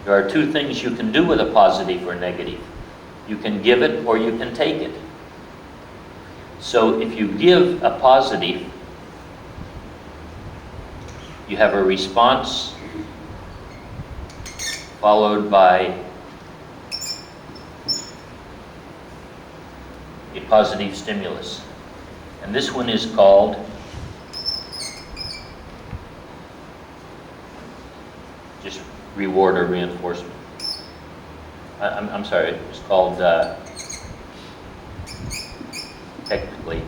There are two things you can do with a positive or negative. You can give it or you can take it. So if you give a positive, you have a response followed by a positive stimulus. And this one is called just reward or reinforcement. I'm sorry, it's called technically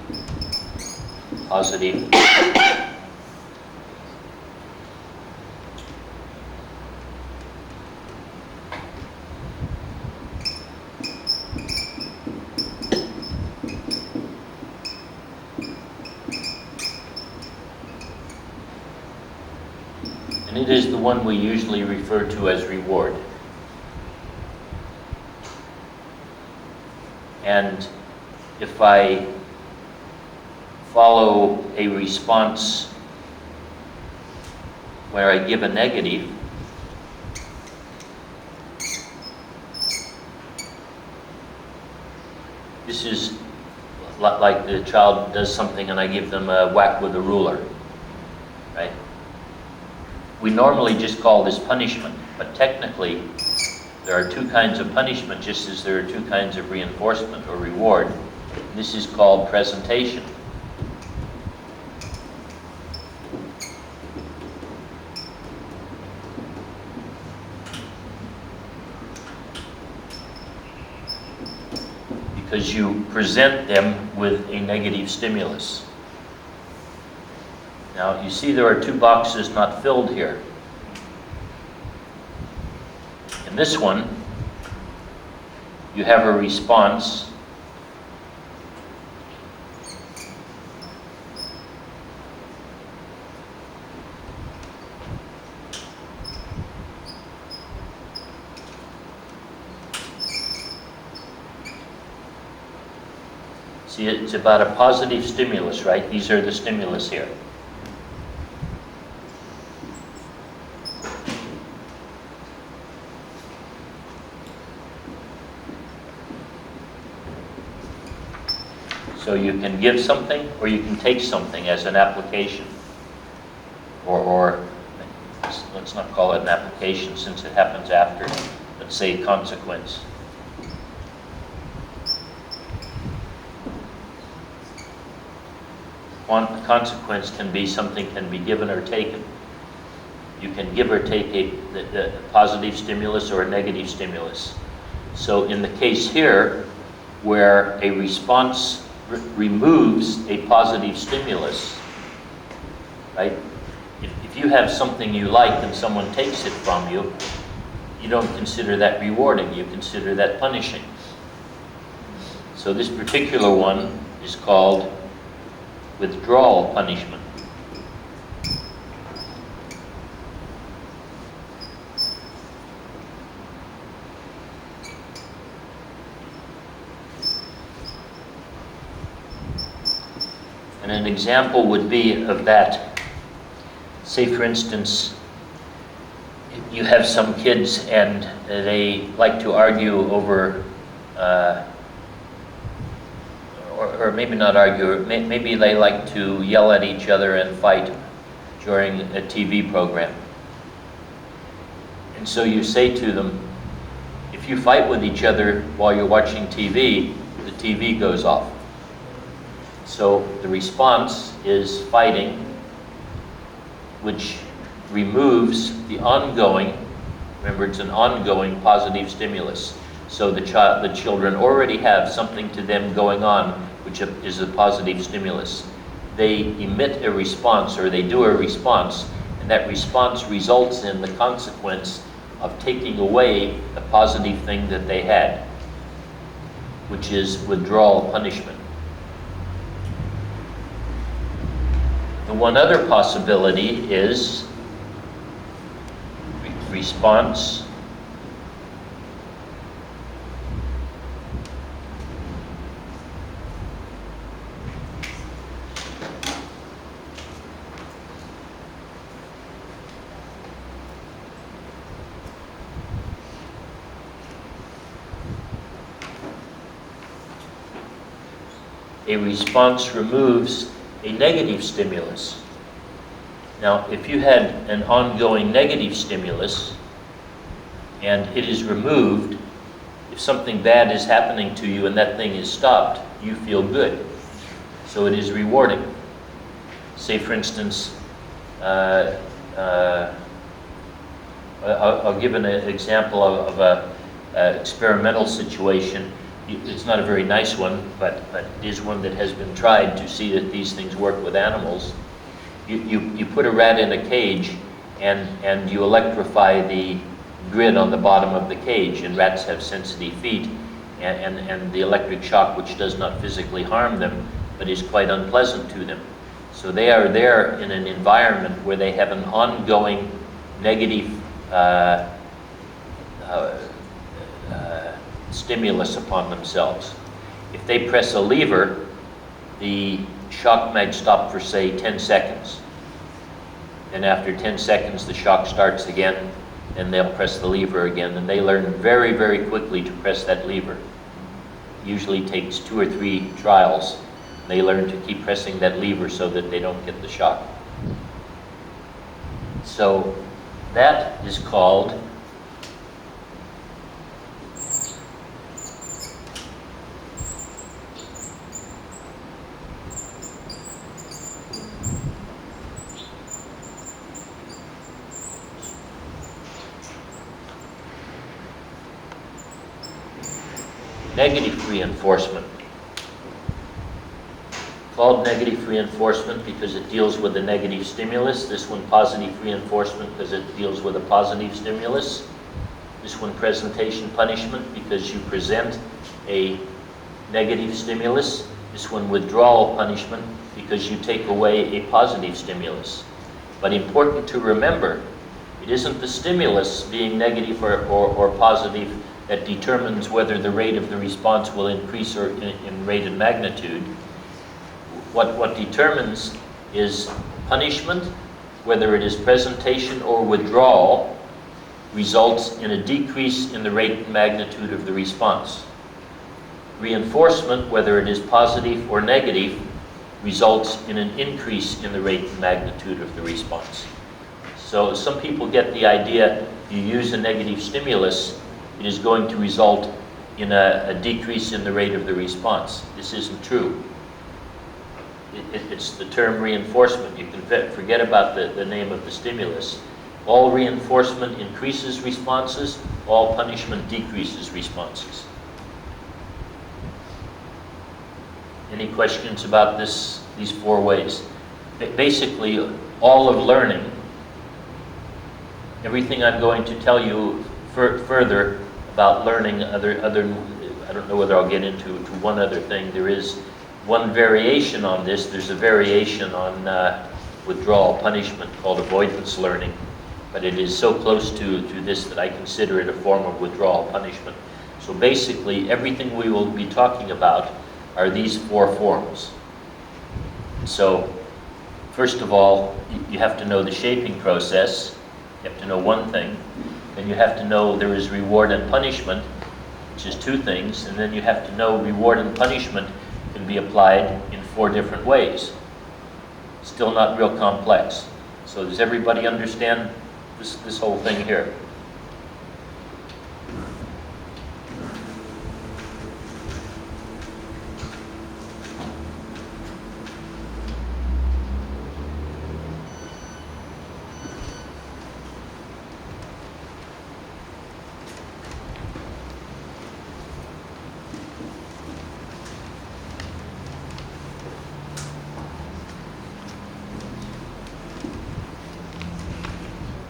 positive and it is the one we usually refer to as reward. And if I follow a response where I give a negative, this is like the child does something and I give them a whack with a ruler, right? We normally just call this punishment, but technically there are two kinds of punishment just as there are two kinds of reinforcement or reward. This is called presentation. Because you present them with a negative stimulus. Now, you see there are two boxes not filled here. In this one, you have a response See, it's about a positive stimulus, right? These are the stimulus here. So you can give something or you can take something as an application. Or let's not call it an application since it happens after, let's say consequence. Consequence can be something can be given or taken. You can give or take a positive stimulus or a negative stimulus. So in the case here, where a response removes a positive stimulus, right? If you have something you like and someone takes it from you, you don't consider that rewarding, you consider that punishing. So this particular one is called withdrawal punishment. And an example would be of that. Say, for instance, you have some kids and they like to argue over, or maybe not argue, maybe they like to yell at each other and fight during a TV program. And so you say to them, if you fight with each other while you're watching TV, the TV goes off. So the response is fighting, which removes the ongoing, remember it's an ongoing positive stimulus. So the children already have something to them going on, which is a positive stimulus. They emit a response, or they do a response, and that response results in the consequence of taking away the positive thing that they had, which is withdrawal punishment. The one other possibility is response a response removes a negative stimulus. Now, if you had an ongoing negative stimulus and it is removed, if something bad is happening to you and that thing is stopped, you feel good. So it is rewarding. Say, for instance, I'll give an example of a experimental situation. It's not a very nice one, but it is one that has been tried to see that these things work with animals. You put a rat in a cage and you electrify the grid on the bottom of the cage, and rats have sensitive feet, and the electric shock, which does not physically harm them, but is quite unpleasant to them. So they are there in an environment where they have an ongoing negative stimulus upon themselves. If they press a lever, the shock might stop for, say, 10 seconds. Then after 10 seconds, the shock starts again, and they'll press the lever again, and they learn very, very quickly to press that lever. Usually takes 2 or 3 trials. They learn to keep pressing that lever so that they don't get the shock. So that is called negative reinforcement. Called negative reinforcement because it deals with a negative stimulus. This one positive reinforcement because it deals with a positive stimulus. This one presentation punishment because you present a negative stimulus. This one withdrawal punishment because you take away a positive stimulus. But important to remember, it isn't the stimulus being negative or positive that determines whether the rate of the response will increase or in rate and magnitude. What determines is punishment, whether it is presentation or withdrawal, results in a decrease in the rate and magnitude of the response. Reinforcement, whether it is positive or negative, results in an increase in the rate and magnitude of the response. So some people get the idea you use a negative stimulus, it is going to result in a decrease in the rate of the response. This isn't true. It's the term reinforcement. You can forget about the name of the stimulus. All reinforcement increases responses, all punishment decreases responses. Any questions about these 4 ways? Basically, all of learning, everything I'm going to tell you further about learning, other I don't know whether I'll get into one other thing. There is one variation on this. There's a variation on withdrawal punishment called avoidance learning, but it is so close to this that I consider it a form of withdrawal punishment. So basically, everything we will be talking about are these 4 forms. So first of all, you have to know the shaping process. You have to know one thing. Then you have to know there is reward and punishment, which is 2 things. And then you have to know reward and punishment can be applied in 4 different ways. Still not real complex. So does everybody understand this whole thing here?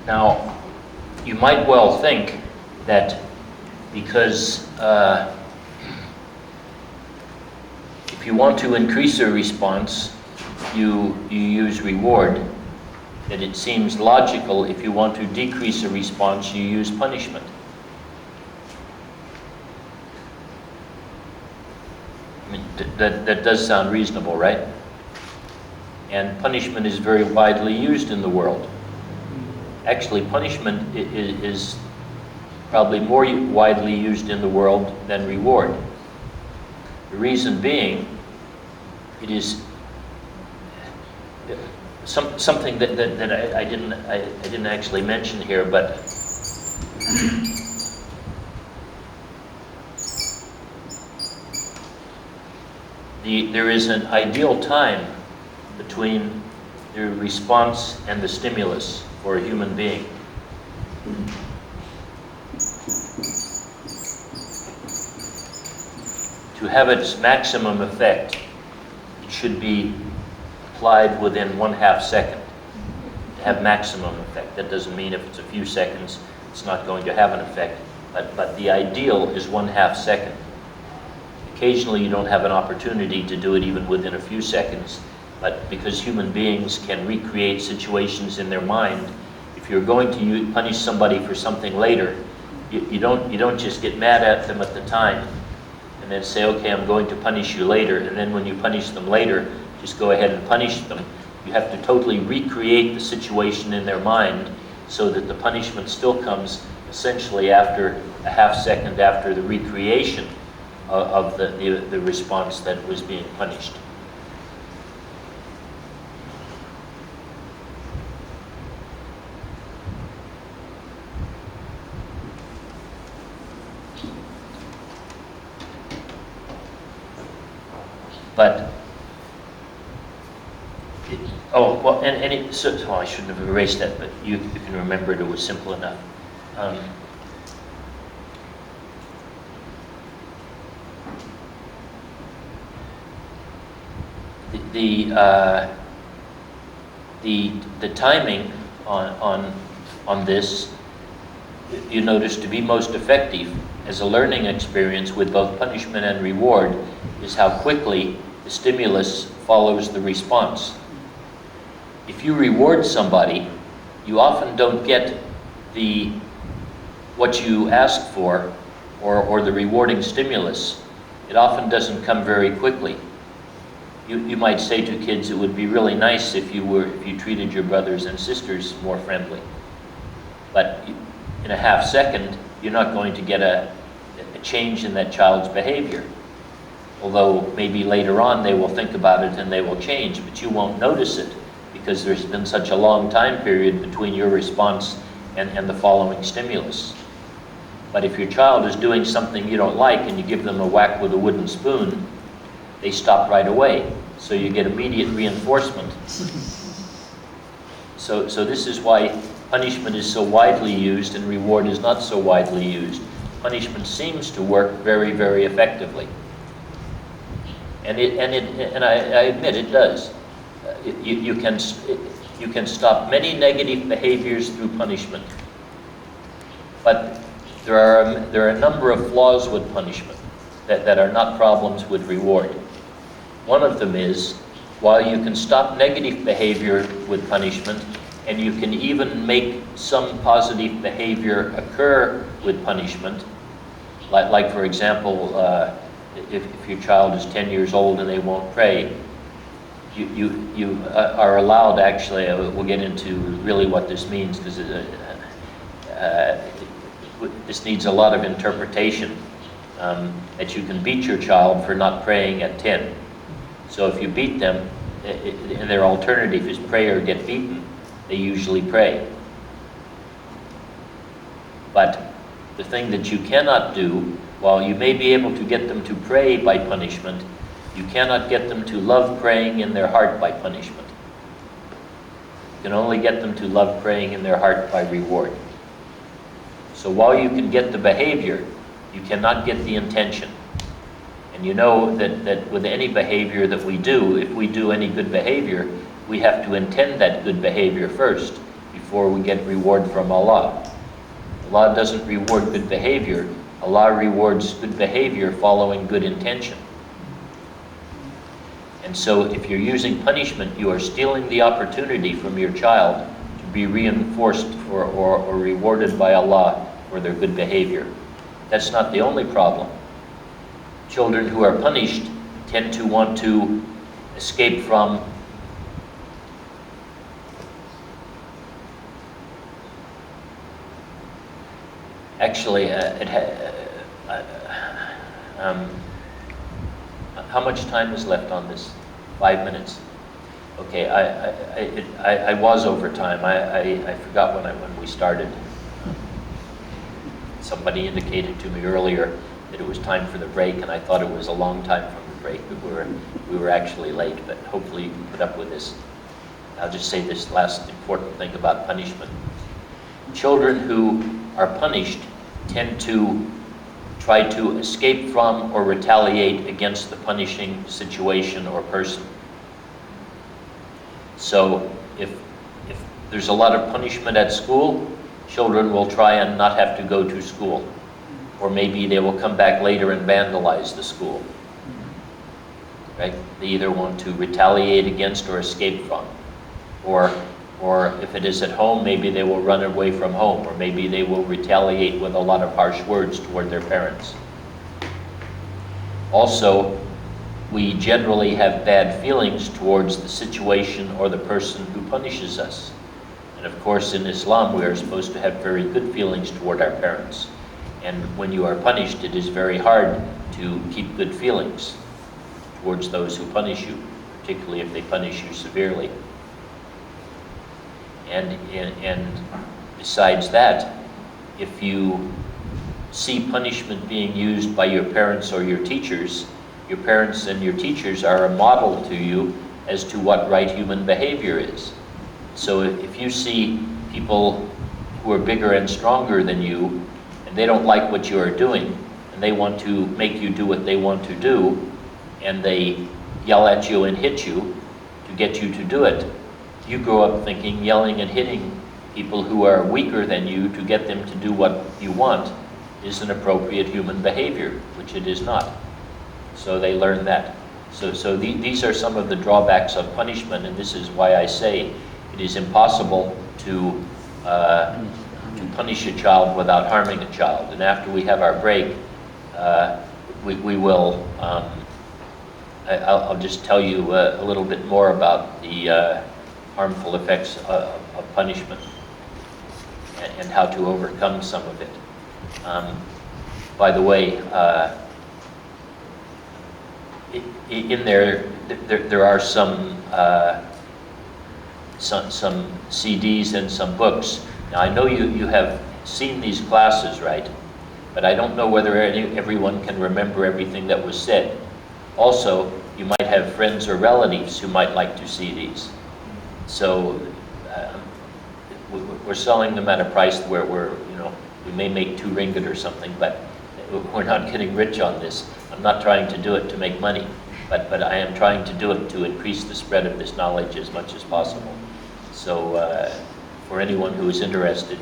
Now, you might well think that because if you want to increase a response, you use reward, that it seems logical if you want to decrease a response, you use punishment. I mean, that does sound reasonable, right? And punishment is very widely used in the world. Actually, punishment is probably more widely used in the world than reward. The reason being it is something that I didn't actually mention here, but there is an ideal time between the response and the stimulus for a human being. To have its maximum effect, it should be applied within 1/2 second. To have maximum effect. That doesn't mean if it's a few seconds, it's not going to have an effect. But the ideal is 1/2 second. Occasionally you don't have an opportunity to do it even within a few seconds, but because human beings can recreate situations in their mind, if you're going to punish somebody for something later, you don't just get mad at them at the time and then say, okay, I'm going to punish you later, and then when you punish them later, just go ahead and punish them. You have to totally recreate the situation in their mind so that the punishment still comes essentially after a 1/2 second after the recreation of the response that was being punished. But so I shouldn't have erased that, but you can remember it was simple enough. The timing on this, you notice, to be most effective as a learning experience with both punishment and reward is how quickly the stimulus follows the response. If you reward somebody, you often don't get what you ask for or the rewarding stimulus. It often doesn't come very quickly. You might say to kids, it would be really nice if you treated your brothers and sisters more friendly. But in a 1/2 second, you're not going to get a change in that child's behavior. Although maybe later on they will think about it and they will change, but you won't notice it because there's been such a long time period between your response and the following stimulus. But if your child is doing something you don't like and you give them a whack with a wooden spoon, they stop right away. So you get immediate reinforcement. So this is why punishment is so widely used and reward is not so widely used. Punishment seems to work very, very effectively. And I admit it does. You can stop many negative behaviors through punishment. But there are a number of flaws with punishment that are not problems with reward. One of them is, while you can stop negative behavior with punishment, and you can even make some positive behavior occur with punishment, like for example, if your child is 10 years old and they won't pray, you are allowed, actually, we'll get into really what this means, because this needs a lot of interpretation, that you can beat your child for not praying at 10. So if you beat them, and their alternative is pray or get beaten, they usually pray. But the thing that you cannot do, while you may be able to get them to pray by punishment, you cannot get them to love praying in their heart by punishment. You can only get them to love praying in their heart by reward. So while you can get the behavior, you cannot get the intention. And you know that with any behavior that we do, if we do any good behavior, we have to intend that good behavior first before we get reward from Allah. Allah doesn't reward good behavior. Allah rewards good behavior following good intention. And so if you're using punishment, you are stealing the opportunity from your child to be reinforced or rewarded by Allah for their good behavior. That's not the only problem. Children who are punished tend to want to escape from how much time is left on this? 5 minutes. Okay, I was over time. I forgot when we started. Somebody indicated to me earlier that it was time for the break, and I thought it was a long time from the break, but we were actually late, but hopefully you can put up with this. I'll just say this last important thing about punishment. Children who are punished tend to try to escape from or retaliate against the punishing situation or person. So if there's a lot of punishment at school, children will try and not have to go to school. Or maybe they will come back later and vandalize the school. Right? They either want to retaliate against or escape from. Or if it is at home, maybe they will run away from home, or maybe they will retaliate with a lot of harsh words toward their parents. Also, we generally have bad feelings towards the situation or the person who punishes us. And of course, in Islam, we are supposed to have very good feelings toward our parents. And when you are punished, it is very hard to keep good feelings towards those who punish you, particularly if they punish you severely. And besides that, if you see punishment being used by your parents or your teachers and your teachers are a model to you as to what right human behavior is. So if you see people who are bigger and stronger than you, and they don't like what you are doing, and they want to make you do what they want to do, and they yell at you and hit you to get you to do it, you grow up thinking yelling and hitting people who are weaker than you to get them to do what you want is an appropriate human behavior, which it is not. So they learn that. So these are some of the drawbacks of punishment, and this is why I say it is impossible to punish a child without harming a child. And after we have our break, we will, I'll just tell you a little bit more about the harmful effects of punishment and how to overcome some of it. By the way, in there are some CDs and some books. Now I know you have seen these classes, right? But I don't know whether everyone can remember everything that was said. Also, you might have friends or relatives who might like to see these. So we're selling them at a price where we may make 2 ringgit or something, but we're not getting rich on this. I'm not trying to do it to make money, but I am trying to do it to increase the spread of this knowledge as much as possible. So for anyone who is interested,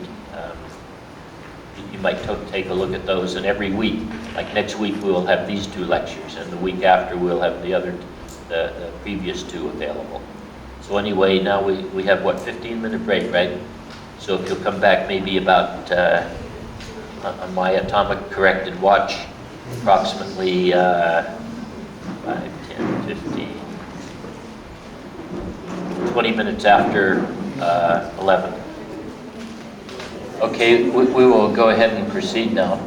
you might take a look at those. And every week, like next week, we will have these 2 lectures, and the week after we'll have the previous 2 available. So anyway, now we have, what, 15-minute break, right? So if you'll come back maybe about, on my atomic corrected watch, approximately 5, 10, 15, 20 minutes after 11. Okay, we will go ahead and proceed now.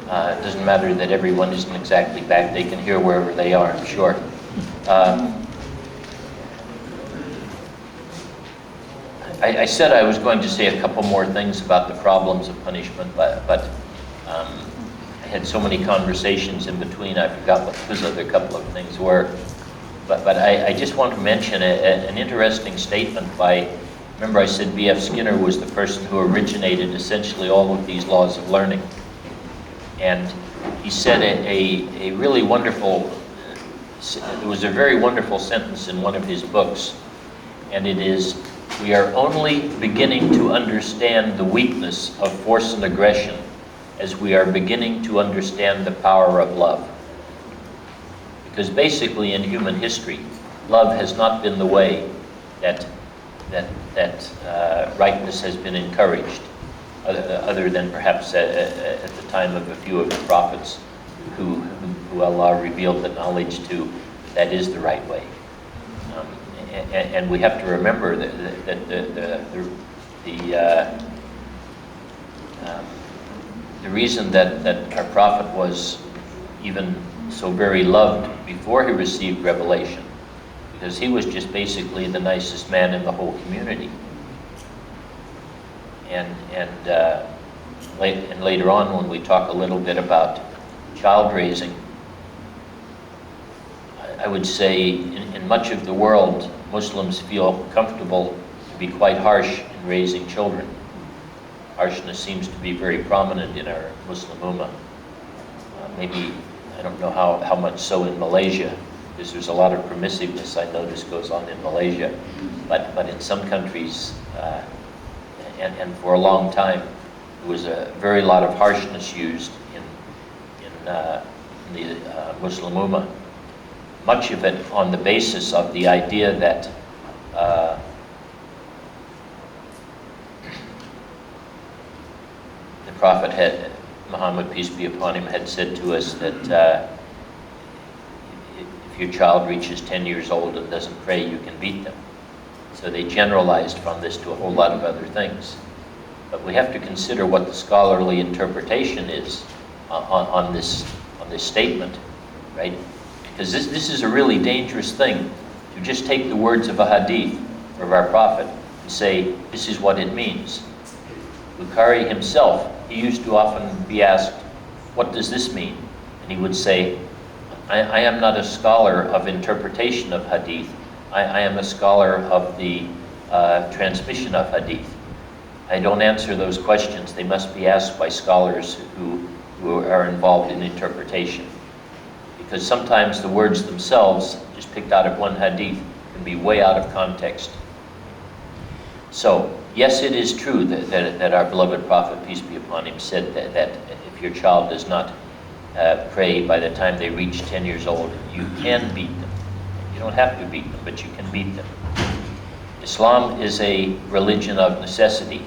It doesn't matter that everyone isn't exactly back. They can hear wherever they are, I'm sure. I said I was going to say a couple more things about the problems of punishment, but I had so many conversations in between, I forgot what those other couple of things were. But I just want to mention an interesting statement by, remember I said B.F. Skinner was the person who originated essentially all of these laws of learning. And he said a really wonderful, it was a very wonderful sentence in one of his books, and it is, "We are only beginning to understand the weakness of force and aggression as we are beginning to understand the power of love." Because basically in human history, love has not been the way that rightness has been encouraged, other than perhaps at the time of a few of the prophets who Allah revealed the knowledge to, that is the right way. And we have to remember that the reason that our prophet was even so very loved before he received revelation, because he was just basically the nicest man in the whole community. And later on, when we talk a little bit about child raising, I would say in much of the world, Muslims feel comfortable to be quite harsh in raising children. Harshness seems to be very prominent in our Muslim Ummah. Maybe, I don't know how much so in Malaysia, because there's a lot of permissiveness I notice goes on in Malaysia. But in some countries, and for a long time, there was a very lot of harshness used in the Muslim Ummah. Much of it on the basis of the idea that the Prophet Muhammad, peace be upon him, had said to us that if your child reaches 10 years old and doesn't pray, you can beat them. So they generalized from this to a whole lot of other things. But we have to consider what the scholarly interpretation is on this statement, right? Because this is a really dangerous thing, to just take the words of a hadith of our Prophet and say, this is what it means. Bukhari himself, he used to often be asked, what does this mean? And he would say, I am not a scholar of interpretation of hadith. I am a scholar of the transmission of hadith. I don't answer those questions. They must be asked by scholars who are involved in interpretation. Because sometimes the words themselves, just picked out of one hadith, can be way out of context. So, yes, it is true that our beloved Prophet, peace be upon him, said that if your child does not pray by the time they reach 10 years old, you can beat them. You don't have to beat them, but you can beat them. Islam is a religion of necessity.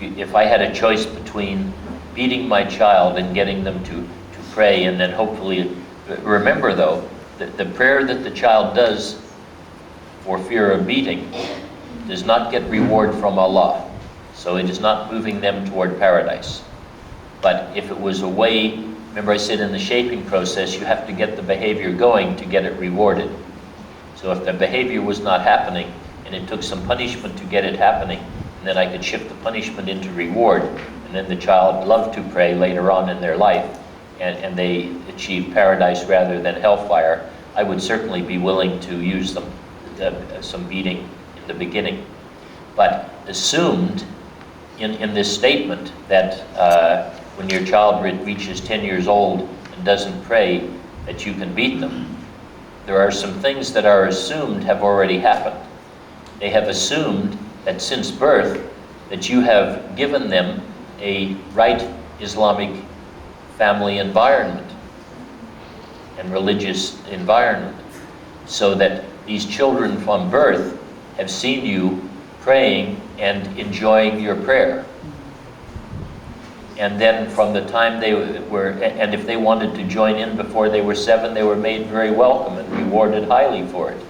If I had a choice between beating my child and getting them to pray, and then hopefully, remember though, that the prayer that the child does for fear of beating does not get reward from Allah. So it is not moving them toward paradise. But if it was a way, remember I said in the shaping process, you have to get the behavior going to get it rewarded. So if the behavior was not happening, and it took some punishment to get it happening, and then I could shift the punishment into reward, and then the child loved to pray later on in their life, and they achieve paradise rather than hellfire, I would certainly be willing to use them, some beating in the beginning. But assumed in this statement that when your child reaches 10 years old and doesn't pray, that you can beat them, there are some things that are assumed have already happened. They have assumed that since birth, that you have given them a right Islamic family environment and religious environment, so that these children from birth have seen you praying and enjoying your prayer. And then from the time they were, and if they wanted to join in before they were 7, they were made very welcome and rewarded highly for it.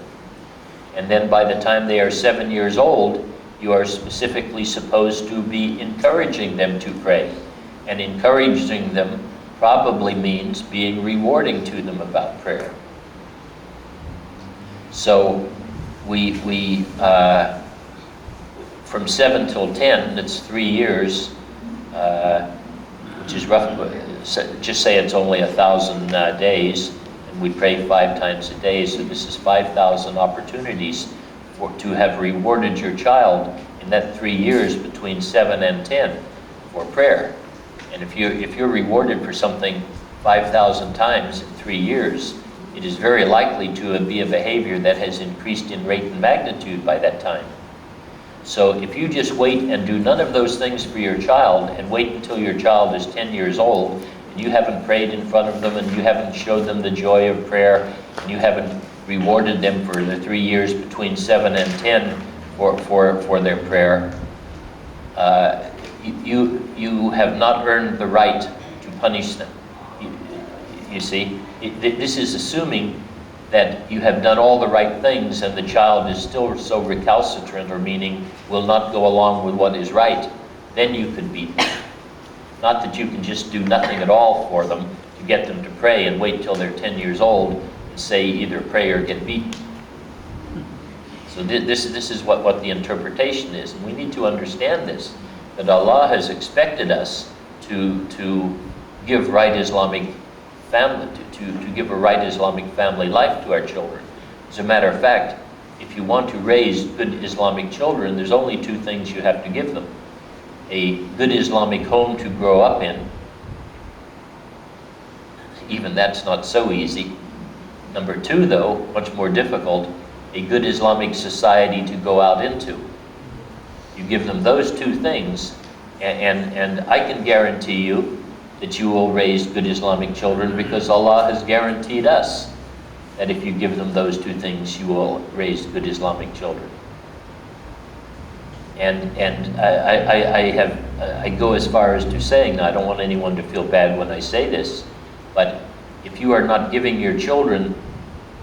And then by the time they are 7 years old, you are specifically supposed to be encouraging them to pray. And encouraging them probably means being rewarding to them about prayer. So we from 7 till 10, that's 3 years, which is roughly, just say it's only 1,000 days, and we pray 5 times a day, so this is 5,000 opportunities to have rewarded your child in that 3 years between 7 and 10 for prayer. And if you're rewarded for something 5,000 times in 3 years, it is very likely to be a behavior that has increased in rate and magnitude by that time. So if you just wait and do none of those things for your child, and wait until your child is 10 years old, and you haven't prayed in front of them, and you haven't showed them the joy of prayer, and you haven't rewarded them for the 3 years between 7 and 10 for their prayer, you have not earned the right to punish them. You see, this is assuming that you have done all the right things and the child is still so recalcitrant, or meaning will not go along with what is right. Then you could beat them. Not that you can just do nothing at all for them to get them to pray and wait till they're 10 years old and say either pray or get beaten. So this is what the interpretation is. And we need to understand this, that Allah has expected us to give right Islamic family, to give a right Islamic family life to our children. As a matter of fact, if you want to raise good Islamic children, there's only two things you have to give them. A good Islamic home to grow up in. Even that's not so easy. Number two, though, much more difficult, a good Islamic society to go out into. You give them those two things, and I can guarantee you that you will raise good Islamic children, because Allah has guaranteed us that if you give them those two things, you will raise good Islamic children. And I go as far as to saying, I don't want anyone to feel bad when I say this, but if you are not giving your children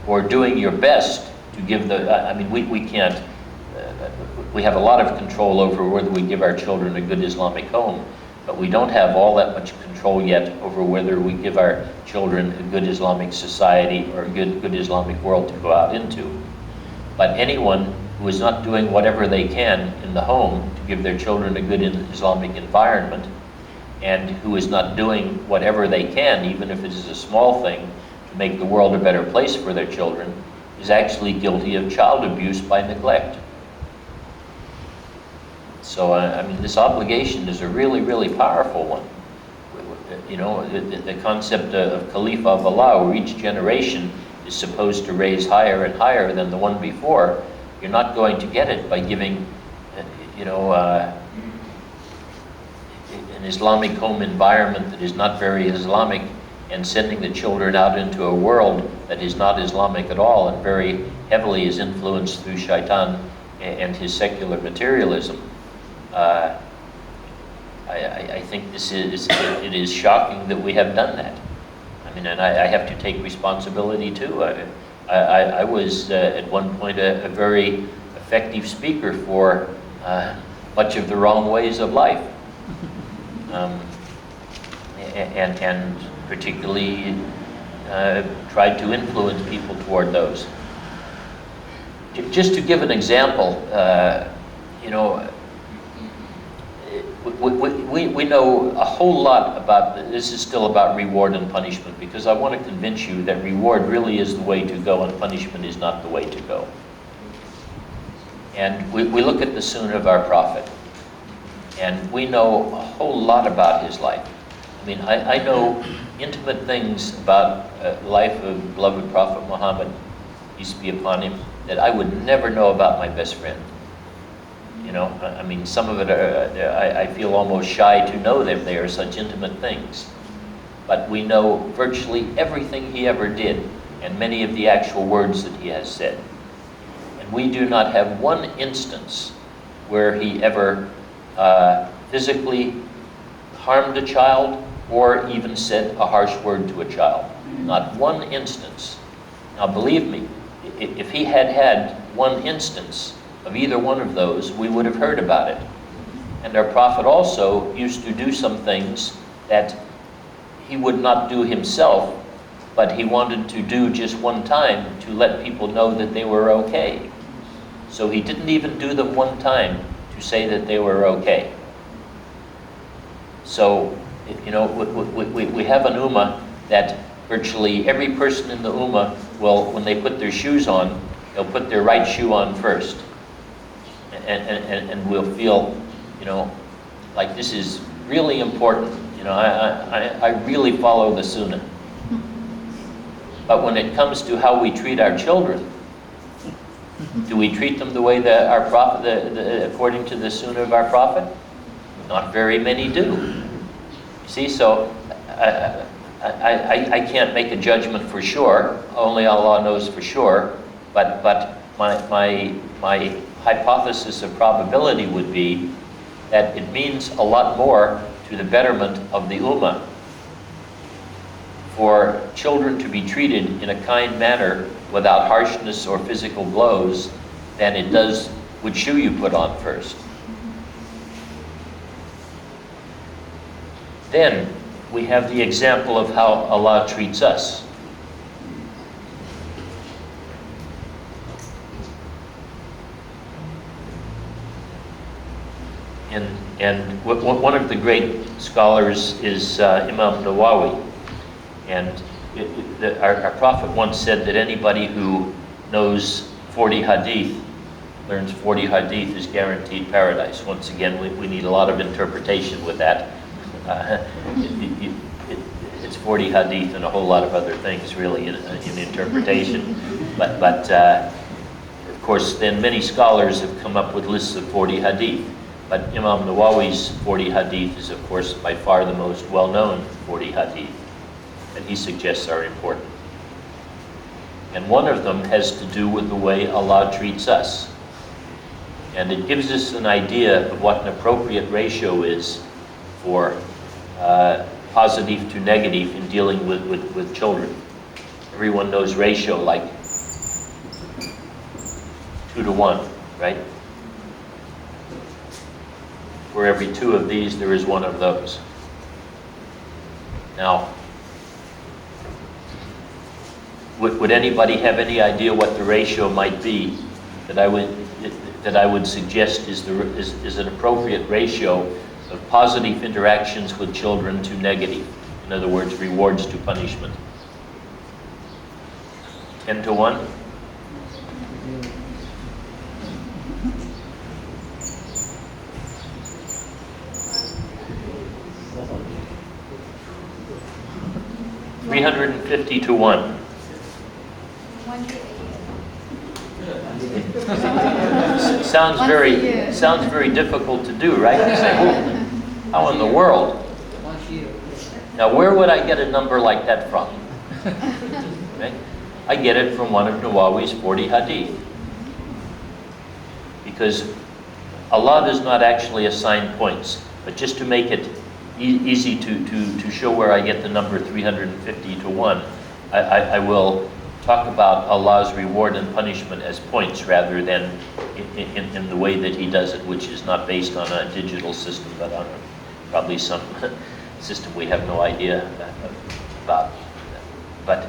or doing your best to give we can't, we have a lot of control over whether we give our children a good Islamic home, but we don't have all that much control yet over whether we give our children a good Islamic society or a good Islamic world to go out into. But anyone who is not doing whatever they can in the home to give their children a good Islamic environment, and who is not doing whatever they can, even if it is a small thing, to make the world a better place for their children, is actually guilty of child abuse by neglect. So, this obligation is a really, really powerful one. You know, the concept of Khalifah of Allah, where each generation is supposed to raise higher and higher than the one before, you're not going to get it by giving, an Islamic home environment that is not very Islamic, and sending the children out into a world that is not Islamic at all and very heavily is influenced through shaitan and his secular materialism. I think it is shocking that we have done that. And I have to take responsibility too. I was at one point a very effective speaker for much of the wrong ways of life, and particularly tried to influence people toward those. Just to give an example, we know a whole lot about, this is still about reward and punishment, because I want to convince you that reward really is the way to go and punishment is not the way to go. And we look at the sunnah of our Prophet, and we know a whole lot about his life. I know intimate things about the life of beloved Prophet Muhammad, peace be upon him, that I would never know about my best friend. Some of it I feel almost shy to know that they are such intimate things. But we know virtually everything he ever did, and many of the actual words that he has said. And we do not have one instance where he ever physically harmed a child or even said a harsh word to a child. Not one instance. Now believe me, if he had had one instance of either one of those, we would have heard about it. And our Prophet also used to do some things that he would not do himself, but he wanted to do just one time to let people know that they were okay. So he didn't even do them one time to say that they were okay. So, we have an ummah that virtually every person in the ummah will, when they put their shoes on, they'll put their right shoe on first. And we'll feel, like this is really important. I really follow the sunnah. But when it comes to how we treat our children, do we treat them the way that our Prophet, according to the sunnah of our Prophet? Not very many do. You see, so I can't make a judgment for sure. Only Allah knows for sure. But my hypothesis of probability would be that it means a lot more to the betterment of the ummah for children to be treated in a kind manner without harshness or physical blows than it does which shoe you put on first. Then we have the example of how Allah treats us. And one of the great scholars is Imam Nawawi. And our Prophet once said that anybody who knows 40 hadith, learns 40 hadith, is guaranteed paradise. Once again, we need a lot of interpretation with that. It's 40 hadith and a whole lot of other things, really, in interpretation. But of course, then many scholars have come up with lists of 40 hadith. But Imam Nawawi's 40 hadith is, of course, by far the most well-known 40 hadith that he suggests are important. And one of them has to do with the way Allah treats us. And it gives us an idea of what an appropriate ratio is for positive to negative in dealing with children. Everyone knows ratio like 2 to 1, right? For every 2 of these, there is 1 of those. Now, would anybody have any idea what the ratio might be that I would suggest is an appropriate ratio of positive interactions with children to negative? In other words, rewards to punishment. 10 to 1? $350 to 1. Sounds very difficult to do, right? You say, oh, how in the world? Now, where would I get a number like that from? Okay? I get it from one of Nawawi's 40 hadith. Because Allah does not actually assign points, but just to make it easy to show where I get the number 350 to 1, I will talk about Allah's reward and punishment as points rather than in the way that He does it, which is not based on a digital system, but on probably some system we have no idea about. But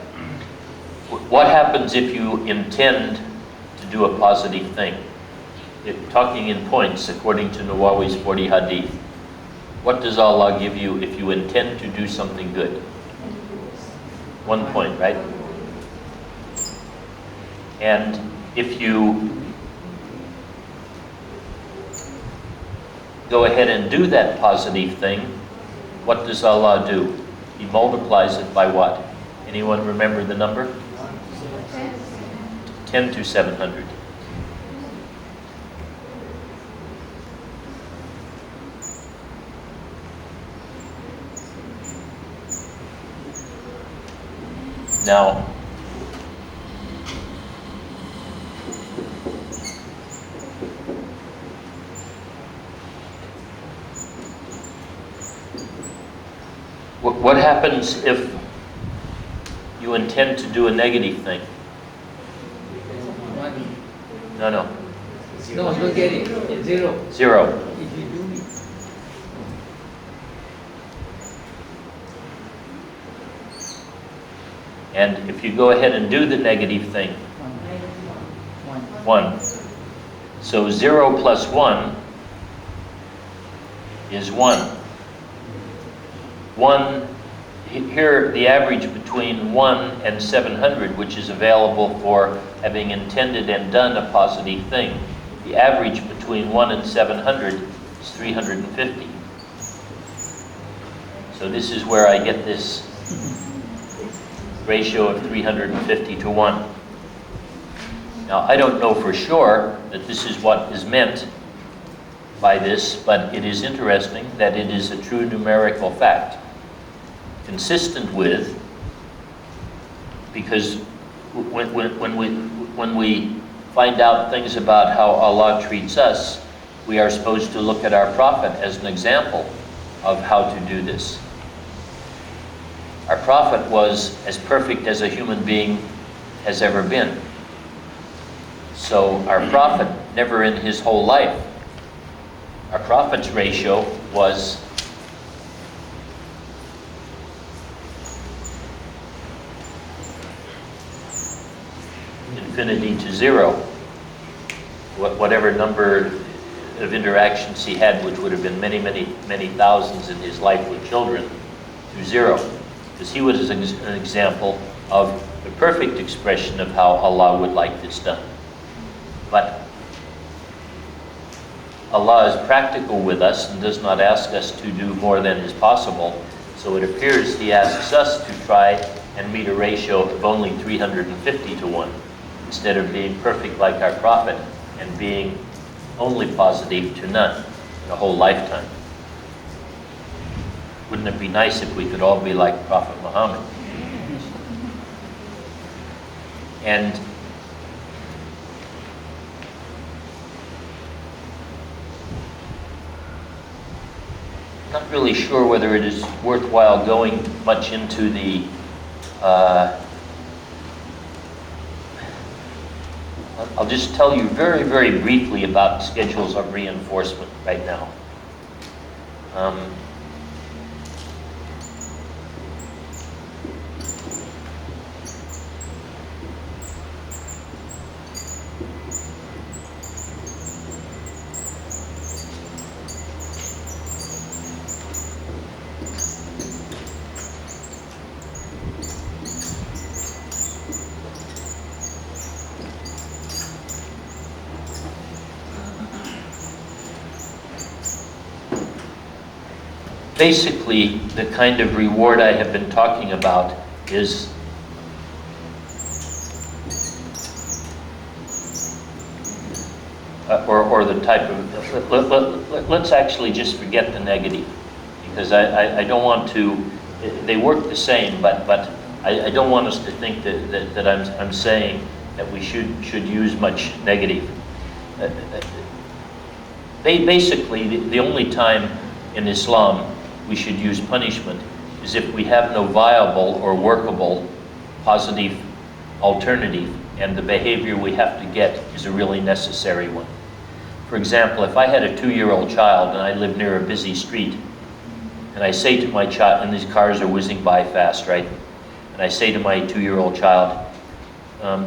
what happens if you intend to do a positive thing? Talking in points, according to Nawawi's 40 hadith, what does Allah give you if you intend to do something good? 1 point, right? And if you go ahead and do that positive thing, what does Allah do? He multiplies it by what? Anyone remember the number? 10 to 700. Now, what happens if you intend to do a negative thing? No. No, you don't get it. Zero. Zero. If you do it. And if you go ahead and do the negative thing, 1. So 0 plus 1 is 1. 1, here the average between 1 and 700, which is available for having intended and done a positive thing, the average between 1 and 700 is 350. So this is where I get this ratio of 350 to 1. Now, I don't know for sure that this is what is meant by this, but it is interesting that it is a true numerical fact. Consistent with, because when we find out things about how Allah treats us, we are supposed to look at our Prophet as an example of how to do this. Our Prophet was as perfect as a human being has ever been. So our Prophet, never in his whole life, our Prophet's ratio was infinity to 0. Whatever number of interactions he had, which would have been many, many, many thousands in his life with children, to zero. Because he was an example of the perfect expression of how Allah would like this done. But Allah is practical with us and does not ask us to do more than is possible. So it appears He asks us to try and meet a ratio of only 350 to 1, instead of being perfect like our Prophet and being only positive to none in a whole lifetime. Wouldn't it be nice if we could all be like Prophet Muhammad? And I'm not really sure whether it is worthwhile going much into the I'll just tell you very, very briefly about schedules of reinforcement right now. Basically, the kind of reward I have been talking about is or the type of, let's actually just forget the negative, because I don't want to, they work the same, but I don't want us to think that I'm saying that we should use much negative. Basically, the only time in Islam we should use punishment is if we have no viable or workable positive alternative, and the behavior we have to get is a really necessary one. For example, if I had a 2-year-old child and I live near a busy street, and I say to my child, and these cars are whizzing by fast, right? And I say to my 2-year-old child,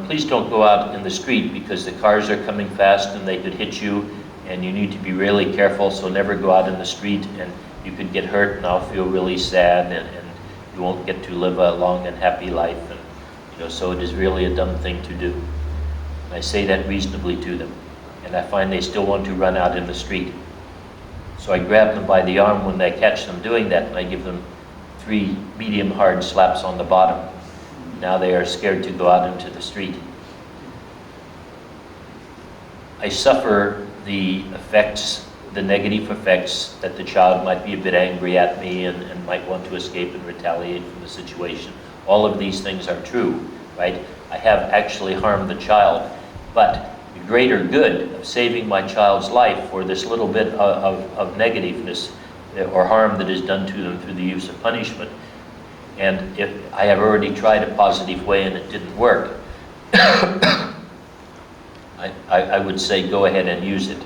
please don't go out in the street because the cars are coming fast and they could hit you, and you need to be really careful, so never go out in the street, and you could get hurt and I'll feel really sad, and you won't get to live a long and happy life, and so it is really a dumb thing to do. And I say that reasonably to them, and I find they still want to run out in the street. So I grab them by the arm when I catch them doing that, and I give them 3 medium hard slaps on the bottom. Now they are scared to go out into the street. I suffer the effects, the negative effects, that the child might be a bit angry at me and might want to escape and retaliate from the situation. All of these things are true, right? I have actually harmed the child, but the greater good of saving my child's life for this little bit of negativeness or harm that is done to them through the use of punishment, and if I have already tried a positive way and it didn't work, I would say go ahead and use it.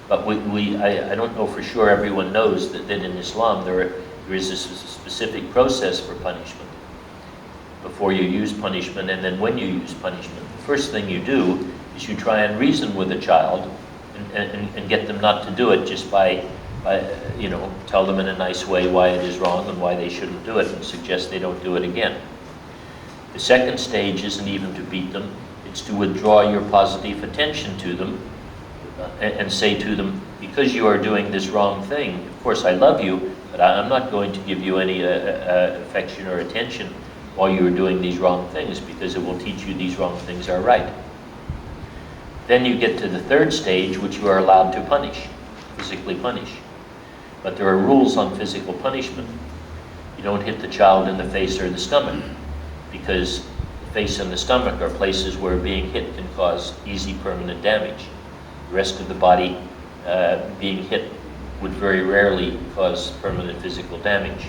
But I don't know for sure everyone knows that in Islam there is a specific process for punishment before you use punishment, and then when you use punishment. The first thing you do is you try and reason with a child and get them not to do it just by tell them in a nice way why it is wrong and why they shouldn't do it, and suggest they don't do it again. The second stage isn't even to beat them, it's to withdraw your positive attention to them and say to them, because you are doing this wrong thing, of course I love you, but I'm not going to give you any affection or attention while you are doing these wrong things, because it will teach you these wrong things are right. Then you get to the third stage, which you are allowed to punish, physically punish. But there are rules on physical punishment. You don't hit the child in the face or the stomach, because the face and the stomach are places where being hit can cause easy permanent damage. The rest of the body being hit would very rarely cause permanent physical damage.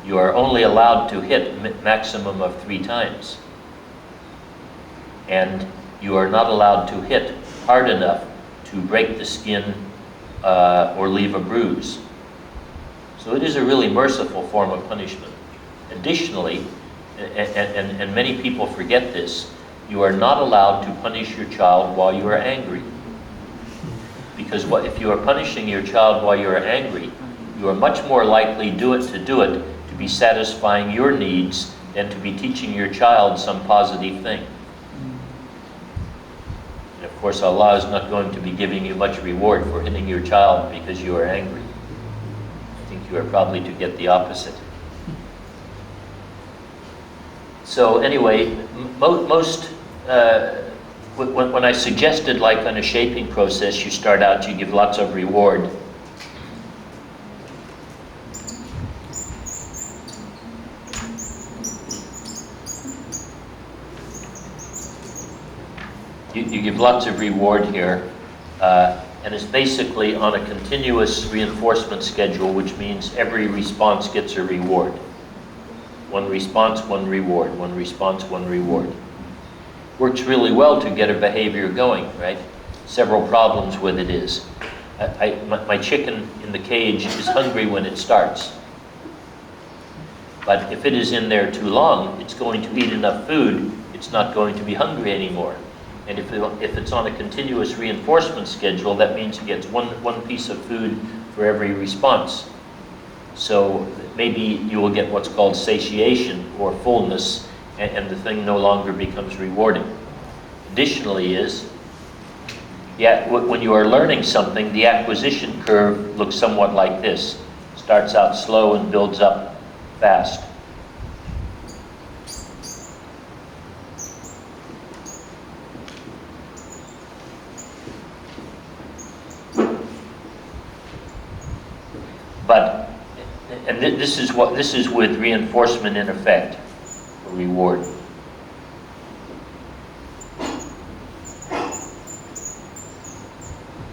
You are only allowed to hit maximum of 3 times. And you are not allowed to hit hard enough to break the skin or leave a bruise. So it is a really merciful form of punishment. Additionally, and many people forget this, you are not allowed to punish your child while you are angry. Because if you are punishing your child while you are angry, you are much more likely to do it to be satisfying your needs than to be teaching your child some positive thing. And of course, Allah is not going to be giving you much reward for hitting your child because you are angry. I think you are probably to get the opposite. So anyway, when I suggested, like on a shaping process, you start out, you give lots of reward. You give lots of reward here, and it's basically on a continuous reinforcement schedule, which means every response gets a reward. One response, one reward. One response, one reward. Works really well to get a behavior going, right? Several problems with it is, my chicken in the cage is hungry when it starts. But if it is in there too long, it's going to eat enough food, it's not going to be hungry anymore. And if it's on a continuous reinforcement schedule, that means it gets one piece of food for every response. So maybe you will get what's called satiation or fullness, and the thing no longer becomes rewarding. Additionally when you are learning something, the acquisition curve looks somewhat like this. Starts out slow and builds up fast. And this is with reinforcement in effect, a reward.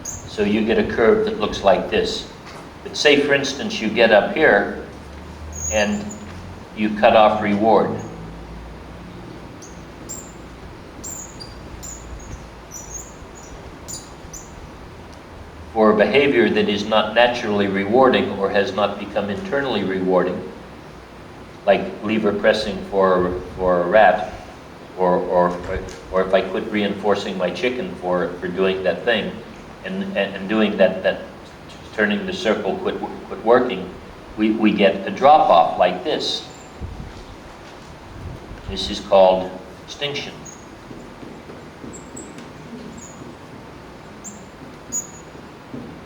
So you get a curve that looks like this. But say, for instance, you get up here and you cut off reward. For a behavior that is not naturally rewarding or has not become internally rewarding, like lever pressing for a rat, or if I quit reinforcing my chicken for doing that thing, and doing that turning the circle quit working, we get a drop off like this. This is called extinction.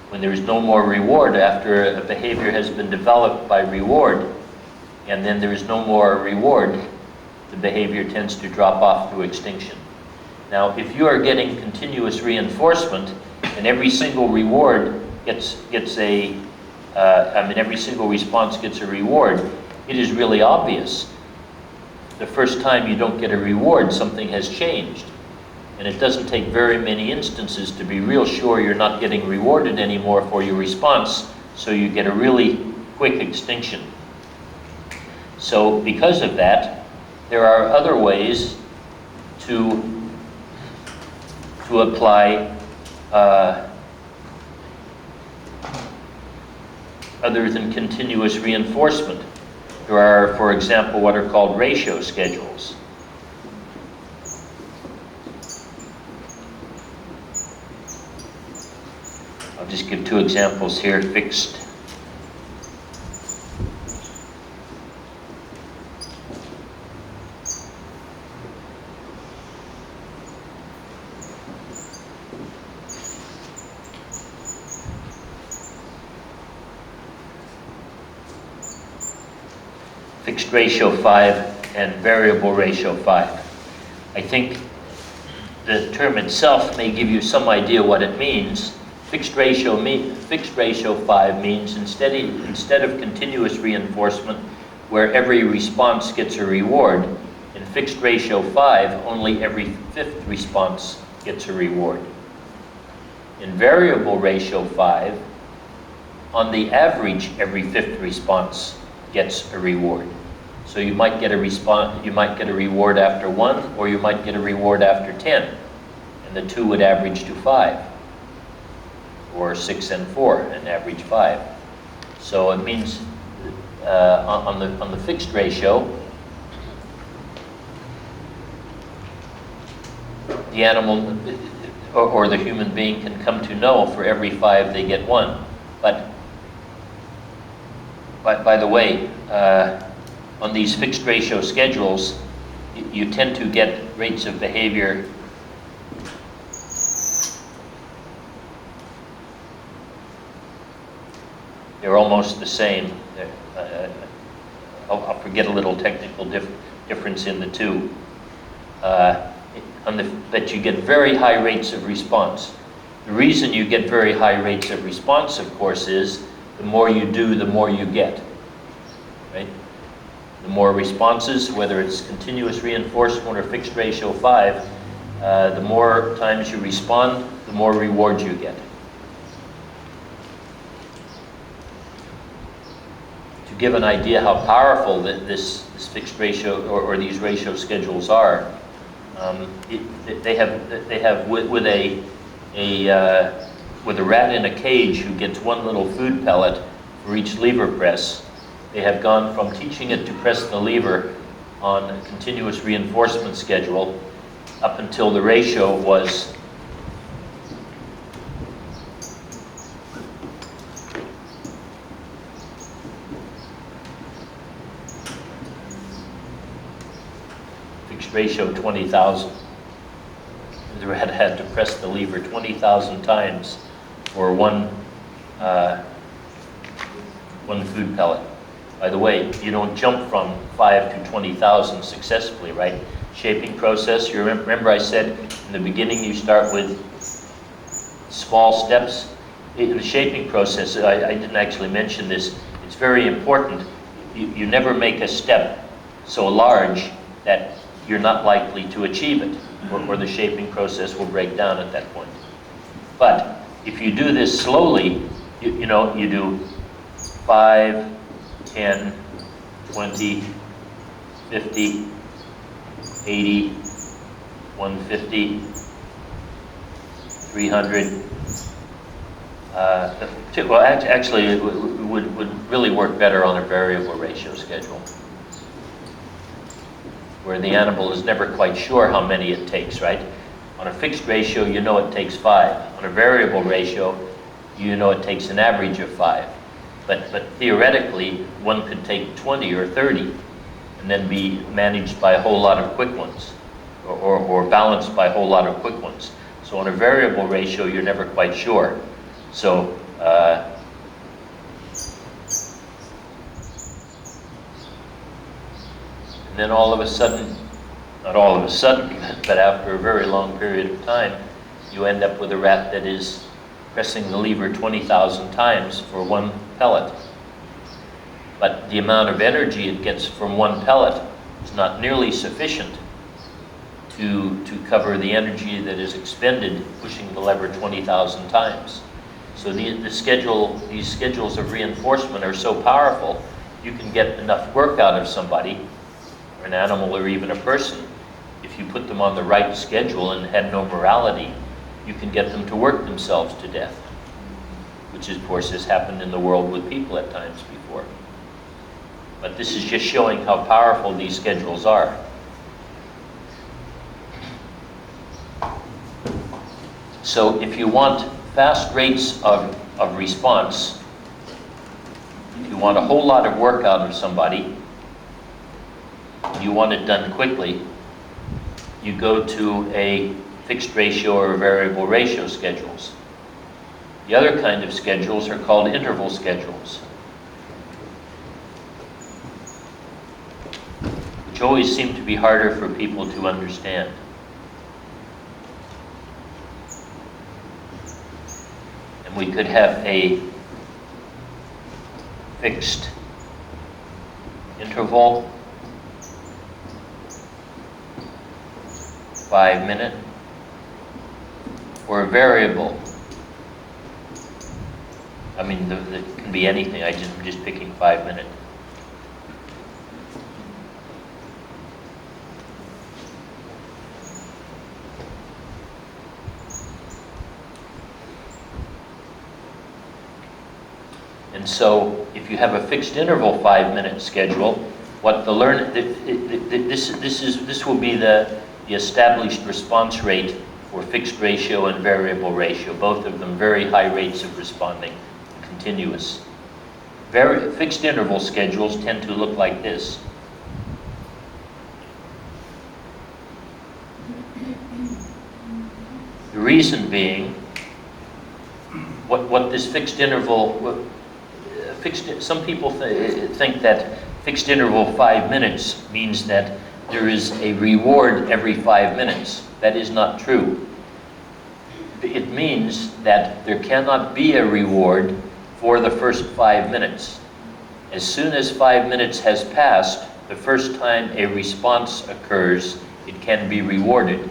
When there is no more reward after a behavior has been developed by reward, and then there is no more reward, the behavior tends to drop off through extinction. Now, if you are getting continuous reinforcement, and every single reward every single response gets a reward, it is really obvious. The first time you don't get a reward, something has changed. And it doesn't take very many instances to be real sure you're not getting rewarded anymore for your response, so you get a really quick extinction. So because of that, there are other ways to apply other than continuous reinforcement. There are, for example, what are called ratio schedules. I'll just give two examples here. Fixed ratio 5 and variable ratio 5. I think the term itself may give you some idea what it means. Fixed ratio 5 means instead of continuous reinforcement, where every response gets a reward, in fixed ratio 5, only every fifth response gets a reward. In variable ratio 5, on the average, every fifth response gets a reward. So you might get a reward after 1, or you might get a reward after 10, and the two would average to 5, or 6 and 4 and average 5. So it means on the fixed ratio, the animal, or the human being can come to know for every 5 they get 1. But by the way, on these fixed ratio schedules, you tend to get rates of behavior they're almost the same. I'll forget a little technical difference in the two. But you get very high rates of response. The reason you get very high rates of response, of course, is the more you do, the more you get. Right? The more responses, whether it's continuous reinforcement or fixed ratio 5, the more times you respond, the more rewards you get. To give an idea how powerful this fixed ratio or these ratio schedules are, they have with a rat in a cage who gets 1 little food pellet for each lever press. They have gone from teaching it to press the lever on a continuous reinforcement schedule up until the ratio was fixed ratio 20,000. The rat had to press the lever 20,000 times for one food pellet. By the way, you don't jump from 5 to 20,000 successfully, right? Shaping process, you remember I said in the beginning you start with small steps. In the shaping process, I didn't actually mention this, it's very important. You never make a step so large that you're not likely to achieve it, or the shaping process will break down at that point. But if you do this slowly, you do 5, 10, 20, 50, 80, 150, 300. Well, actually, it would really work better on a variable ratio schedule, where the animal is never quite sure how many it takes, right? On a fixed ratio, you know it takes 5. On a variable ratio, you know it takes an average of 5. But theoretically, one could take 20 or 30 and then be managed by a whole lot of quick ones, or balanced by a whole lot of quick ones. So on a variable ratio, you're never quite sure. So and then all of a sudden, not all of a sudden, but after a very long period of time, you end up with a rat that is pressing the lever 20,000 times for 1 pellet. But the amount of energy it gets from 1 pellet is not nearly sufficient to cover the energy that is expended pushing the lever 20,000 times. So these schedules of reinforcement are so powerful, you can get enough work out of somebody, or an animal, or even a person. If you put them on the right schedule and had no morality, you can get them to work themselves to death, which of course has happened in the world with people at times before. But this is just showing how powerful these schedules are. So if you want fast rates of response, if you want a whole lot of work out of somebody, you want it done quickly, you go to a fixed ratio or variable ratio schedules. The other kind of schedules are called interval schedules, which always seem to be harder for people to understand. And we could have a fixed interval, 5-minute, or a variable. I mean, it can be anything. I'm just picking 5-minute. And so, if you have a fixed interval 5-minute schedule, what the this will be the established response rate for fixed ratio and variable ratio, both of them very high rates of responding, continuous. Fixed interval schedules tend to look like this. The reason being, what this fixed interval, some people think that fixed interval 5 minutes means that there is a reward every 5 minutes. That is not true. It means that there cannot be a reward for the first 5 minutes. As soon as 5 minutes has passed, the first time a response occurs, it can be rewarded.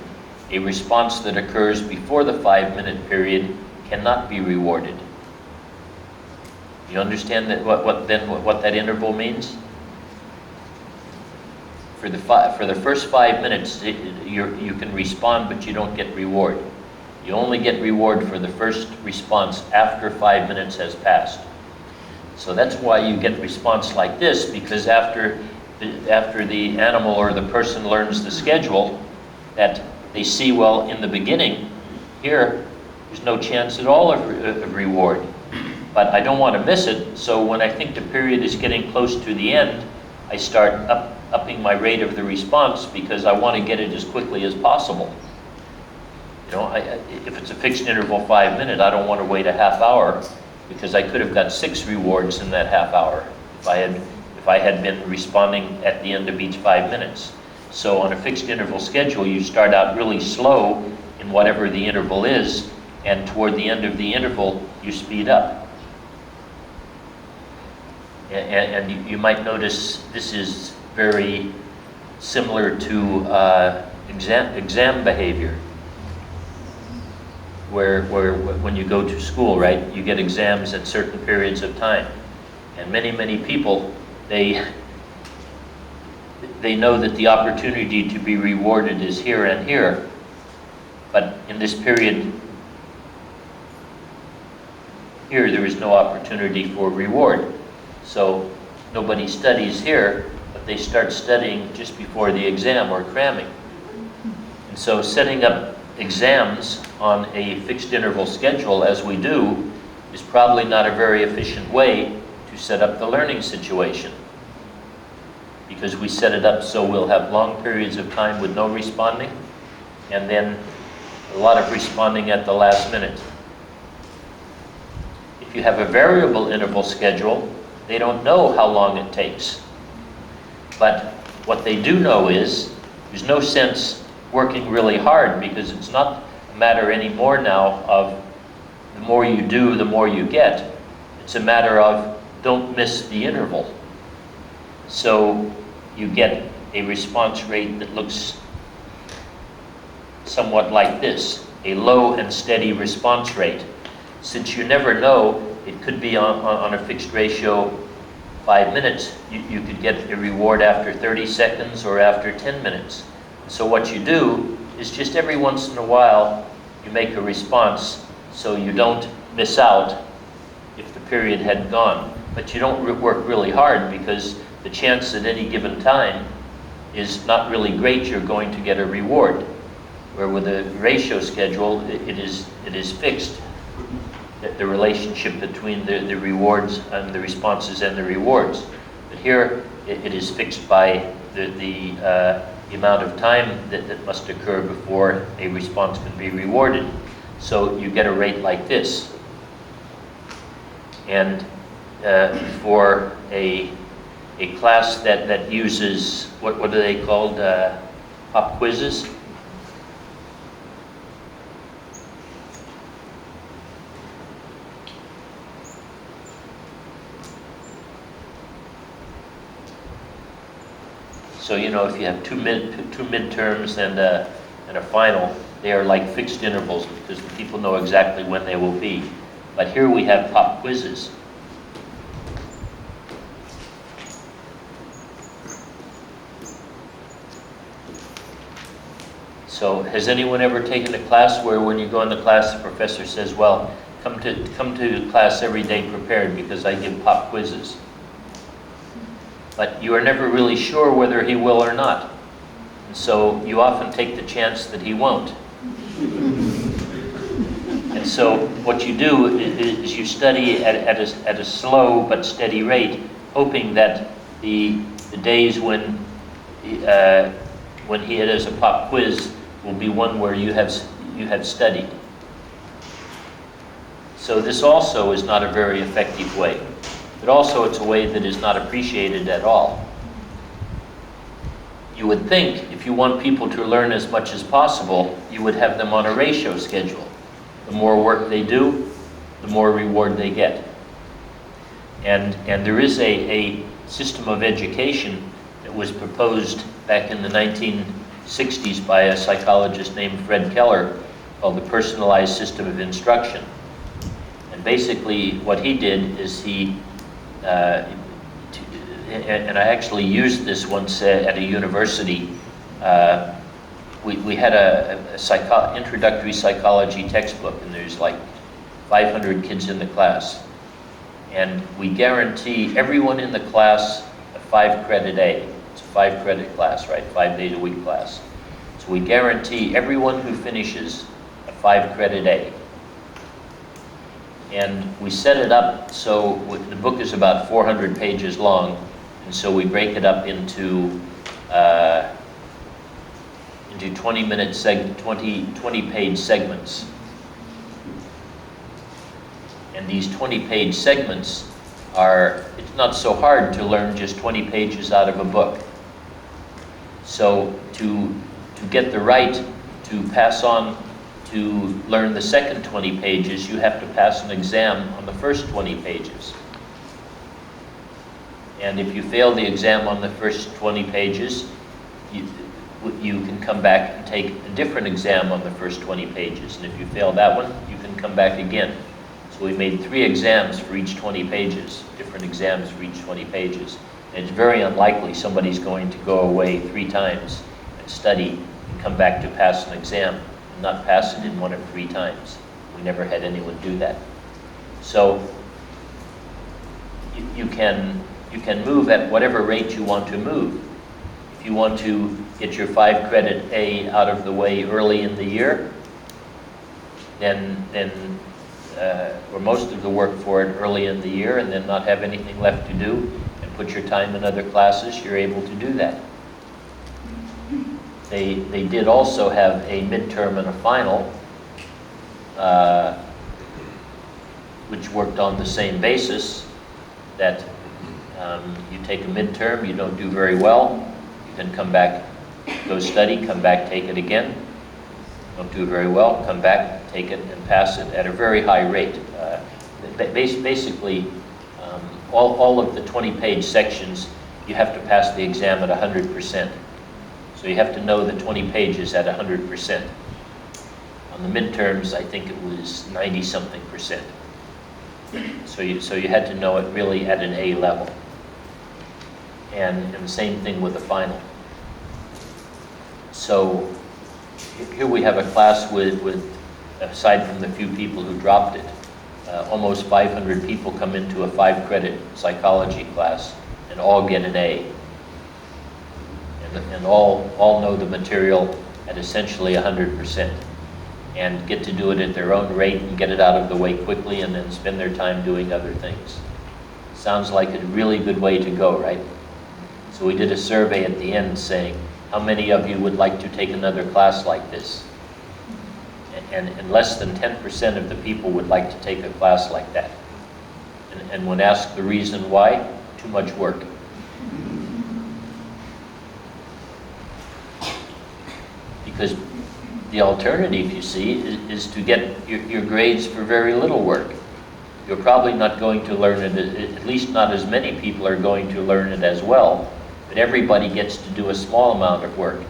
A response that occurs before the 5-minute period cannot be rewarded. You understand that what that interval means? For the first 5 minutes, you can respond, but you don't get reward. You only get reward for the first response after 5 minutes has passed. So that's why you get response like this, because after the animal or the person learns the schedule, that they see, well, in the beginning, here, there's no chance at all of reward. But I don't want to miss it, so when I think the period is getting close to the end, I start upping my rate of the response because I want to get it as quickly as possible. You know, if it's a fixed interval 5 minute, I don't want to wait a half hour because I could have got 6 rewards in that half hour if I had been responding at the end of each 5 minutes. So on a fixed interval schedule, you start out really slow in whatever the interval is, and toward the end of the interval, you speed up. And you might notice this is very similar to exam behavior, where when you go to school, right, you get exams at certain periods of time. And many people, they know that the opportunity to be rewarded is here and here, but in this period here there is no opportunity for reward. So nobody studies here, but they start studying just before the exam or cramming. And so setting up exams on a fixed interval schedule, as we do, is probably not a very efficient way to set up the learning situation, because we set it up so we'll have long periods of time with no responding, and then a lot of responding at the last minute. If you have a variable interval schedule, they don't know how long it takes. But what they do know is there's no sense working really hard, because it's not a matter anymore now of the more you do, the more you get. It's a matter of don't miss the interval. So you get a response rate that looks somewhat like this, a low and steady response rate. Since you never know, it could be on a fixed ratio 5 minutes, you could get a reward after 30 seconds or after 10 minutes. So what you do is just every once in a while you make a response so you don't miss out if the period had gone. But you don't work really hard, because the chance at any given time is not really great you're going to get a reward. Where with a ratio schedule, it is fixed. The relationship between the rewards and the responses and the rewards. But here, it is fixed by the amount of time that must occur before a response can be rewarded. So you get a rate like this. And for a class that uses, what are they called, pop quizzes? So, you know, if you have two midterms and a final, they are like fixed intervals because the people know exactly when they will be. But here we have pop quizzes. So has anyone ever taken a class where when you go into class, the professor says, well, come to class every day prepared because I give pop quizzes? But you are never really sure whether he will or not. And so you often take the chance that he won't. And so what you do is you study at a slow but steady rate, hoping that the days when he has a pop quiz will be one where you have studied. So this also is not a very effective way. But also it's a way that is not appreciated at all. You would think if you want people to learn as much as possible, you would have them on a ratio schedule. The more work they do, the more reward they get. And there is a system of education that was proposed back in the 1960s by a psychologist named Fred Keller called the Personalized System of Instruction. And basically what he did is and I actually used this once at a university. We had a introductory psychology textbook, and there's like 500 kids in the class. And we guarantee everyone in the class a 5-credit A. It's a 5-credit class, right? 5 days a week class. So we guarantee everyone who finishes a 5-credit A. And we set it up so the book is about 400 pages long, and so we break it up into 20-page segments. And these 20-page segments it's not so hard to learn just 20 pages out of a book. So to get the right to pass on to learn the second 20 pages, you have to pass an exam on the first 20 pages. And if you fail the exam on the first 20 pages, you can come back and take a different exam on the first 20 pages. And if you fail that one, you can come back again. So we made 3 exams for each 20 pages, different exams for each 20 pages. And it's very unlikely somebody's going to go away 3 times and study and come back to pass an exam and not pass it in 1 or 3 times. We never had anyone do that. So you can move at whatever rate you want to move. If you want to get your 5-credit A out of the way early in the year, then or most of the work for it early in the year, and then not have anything left to do, and put your time in other classes, you're able to do that. They did also have a midterm and a final, which worked on the same basis, that you take a midterm, you don't do very well, you can come back, go study, come back, take it again. Don't do very well, come back, take it, and pass it at a very high rate. Basically, all of the 20-page sections, you have to pass the exam at 100%. So you have to know the 20 pages at 100%. On the midterms, I think it was 90-something%. So you had to know it really at an A level. And the same thing with the final. So here we have a class with aside from the few people who dropped it, almost 500 people come into a 5-credit psychology class and all get an A. And all know the material at essentially 100% and get to do it at their own rate and get it out of the way quickly and then spend their time doing other things. Sounds like a really good way to go, right? So we did a survey at the end saying, how many of you would like to take another class like this? And less than 10% of the people would like to take a class like that. And when asked the reason why, too much work. Because the alternative, you see, is to get your grades for very little work. You're probably not going to learn it, at least not as many people are going to learn it as well, but everybody gets to do a small amount of work,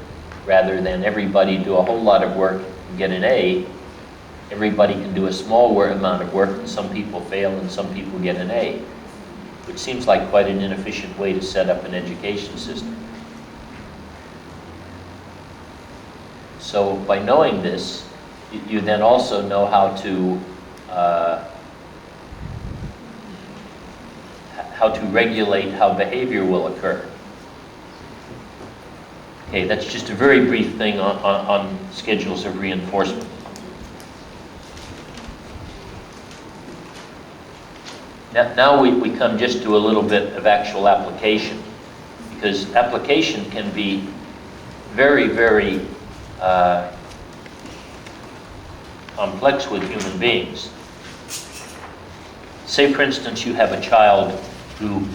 rather than everybody do a whole lot of work and get an A. Everybody can do a small amount of work, and some people fail and some people get an A, which seems like quite an inefficient way to set up an education system. So by knowing this, you then also know how to regulate how behavior will occur. Okay, that's just a very brief thing on schedules of reinforcement. Now we come just to a little bit of actual application, because application can be very, very complex with human beings. Say, for instance, you have a child who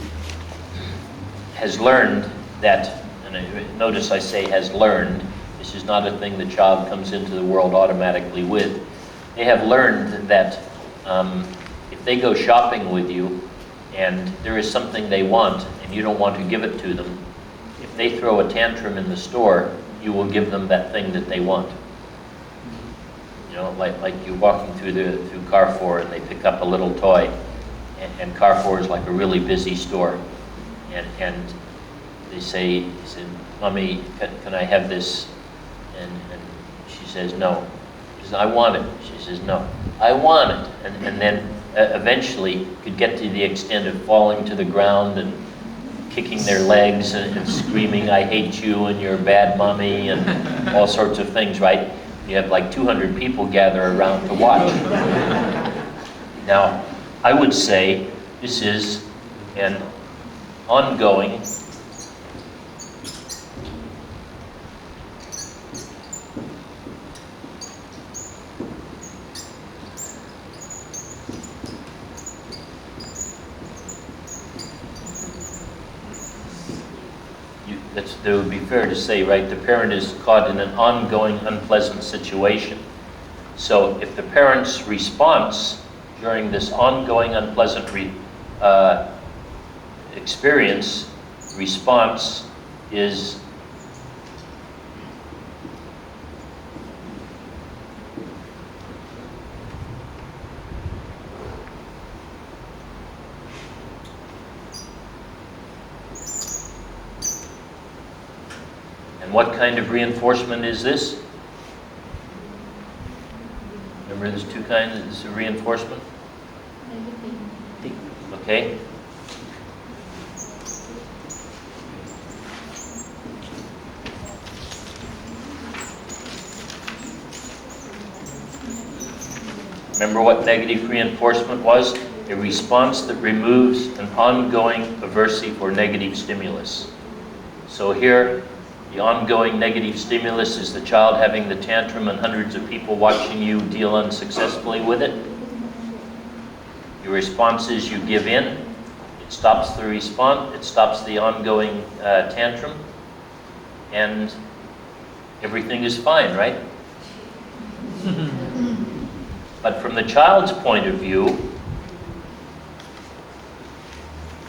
has learned that, and notice I say has learned, this is not a thing the child comes into the world automatically with. They have learned that if they go shopping with you and there is something they want and you don't want to give it to them, if they throw a tantrum in the store, you will give them that thing that they want. You know, like you're walking through Carrefour and they pick up a little toy, and Carrefour is like a really busy store, and they say, "Mommy, can I have this?" And she says, "No." She says, "I want it." She says, "No, I want it." And then eventually could get to the extent of falling to the ground and kicking their legs and screaming, "I hate you," and "You're a bad mommy," and all sorts of things, right? You have like 200 people gather around to watch. Now, I would say this is an ongoing that would be fair to say, right, the parent is caught in an ongoing unpleasant situation. So if the parent's response during this ongoing unpleasant response is what kind of reinforcement is this? Remember, there's two kinds of reinforcement? Okay. Remember what negative reinforcement was? A response that removes an ongoing aversive or negative stimulus. So here, the ongoing negative stimulus is the child having the tantrum and hundreds of people watching you deal unsuccessfully with it. Your response is you give in. It stops the response. It stops the ongoing tantrum. And everything is fine, right? But from the child's point of view,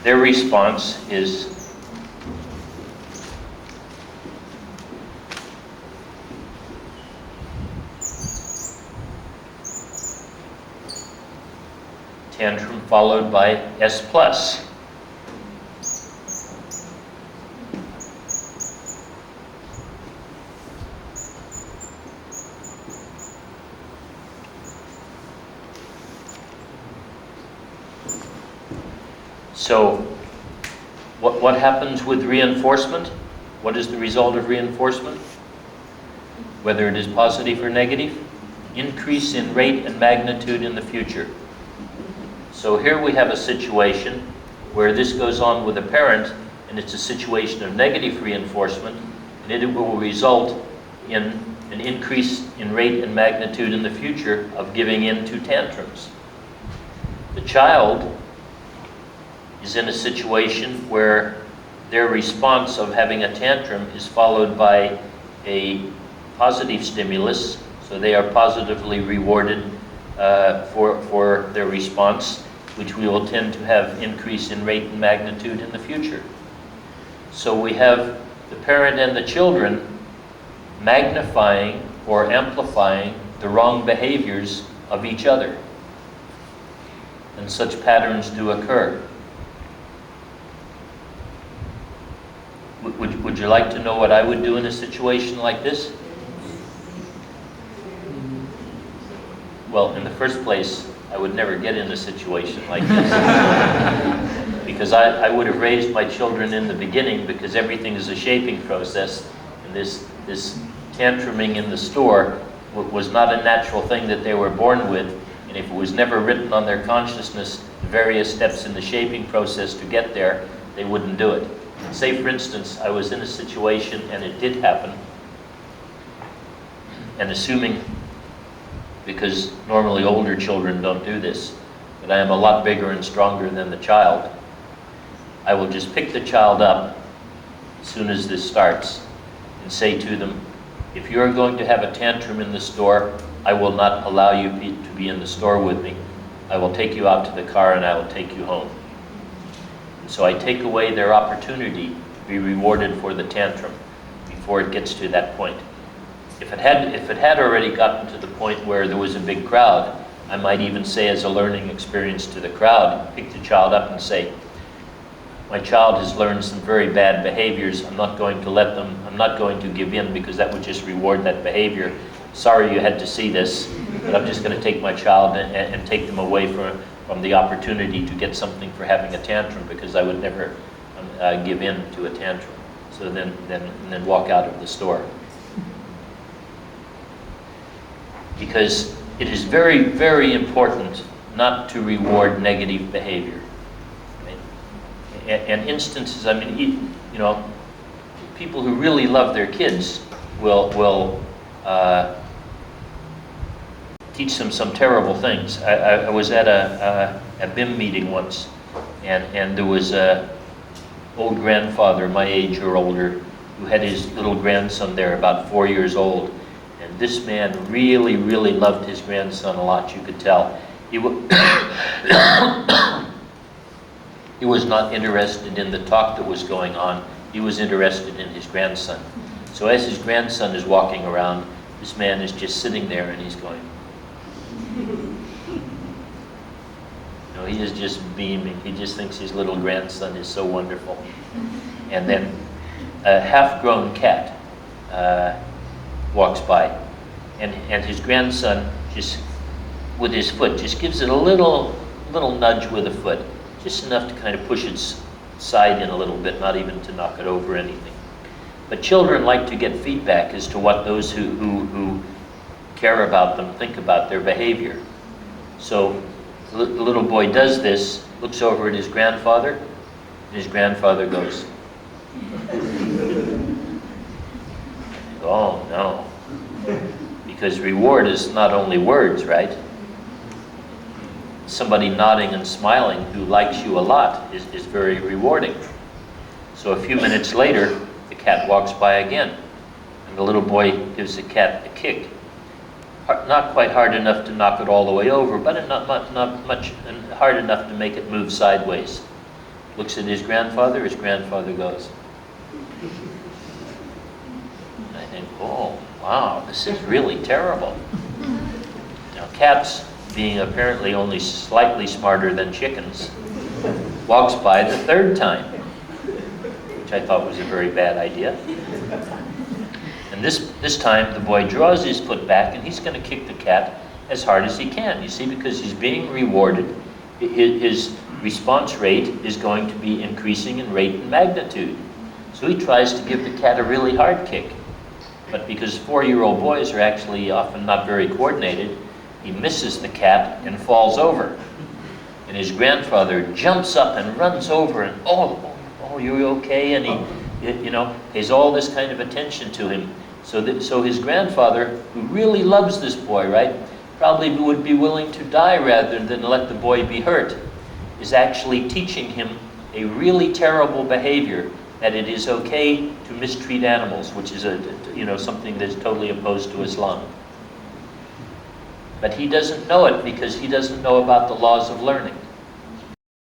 their response is tantrum followed by S plus. So what happens with reinforcement? What is the result of reinforcement? Whether it is positive or negative? Increase in rate and magnitude in the future. So here we have a situation where this goes on with a parent, and it's a situation of negative reinforcement, and it will result in an increase in rate and magnitude in the future of giving in to tantrums. The child is in a situation where their response of having a tantrum is followed by a positive stimulus, so they are positively rewarded for their response, which we will tend to have increase in rate and magnitude in the future. So we have the parent and the children magnifying or amplifying the wrong behaviors of each other. And such patterns do occur. Would you like to know what I would do in a situation like this? Well, in the first place, I would never get in a situation like this. Because I would have raised my children in the beginning, because everything is a shaping process, and this tantruming in the store was not a natural thing that they were born with, and if it was never written on their consciousness, the various steps in the shaping process to get there, they wouldn't do it. Say, for instance, I was in a situation, and it did happen, and assuming, because normally older children don't do this, but I am a lot bigger and stronger than the child, I will just pick the child up as soon as this starts and say to them, if you're going to have a tantrum in the store, I will not allow you to be in the store with me. I will take you out to the car and I will take you home. And so I take away their opportunity to be rewarded for the tantrum before it gets to that point. If it had already gotten to the point where there was a big crowd, I might even say as a learning experience to the crowd, pick the child up and say, my child has learned some very bad behaviors. I'm not going to give in because that would just reward that behavior. Sorry you had to see this, but I'm just going to take my child and take them away from the opportunity to get something for having a tantrum, because I would never give in to a tantrum. So then walk out of the store. Because it is very, very important not to reward negative behavior. And instances, I mean, you know, people who really love their kids will teach them some terrible things. I was at a BIM meeting once, and there was a old grandfather, my age or older, who had his little grandson there, about 4 years old. And this man really, really loved his grandson a lot, you could tell. He was not interested in the talk that was going on. He was interested in his grandson. So as his grandson is walking around, this man is just sitting there and he's going. You know, he is just beaming. He just thinks his little grandson is so wonderful. And then a half-grown cat walks by, and his grandson just, with his foot, just gives it a little nudge with a foot. Just enough to kind of push its side in a little bit, not even to knock it over anything. But children like to get feedback as to what those who care about them think about their behavior. So the little boy does this, looks over at his grandfather, and his grandfather goes, oh no. Because reward is not only words, right? Somebody nodding and smiling who likes you a lot is very rewarding. So a few minutes later, the cat walks by again, and the little boy gives the cat a kick. Not quite hard enough to knock it all the way over, but not much hard enough to make it move sideways. Looks at his grandfather goes. And I think, oh, wow, this is really terrible. Now cats, being apparently only slightly smarter than chickens, walks by the third time, which I thought was a very bad idea. And this time the boy draws his foot back and he's going to kick the cat as hard as he can, you see, because he's being rewarded. His response rate is going to be increasing in rate and magnitude. So he tries to give the cat a really hard kick. But because 4-year-old boys are actually often not very coordinated, he misses the cat and falls over. And his grandfather jumps up and runs over and, oh, you okay? And he, you know, pays all this kind of attention to him. So his grandfather, who really loves this boy, right, probably would be willing to die rather than let the boy be hurt, is actually teaching him a really terrible behavior, that it is okay to mistreat animals, which is something that's totally opposed to Islam. But he doesn't know it because he doesn't know about the laws of learning.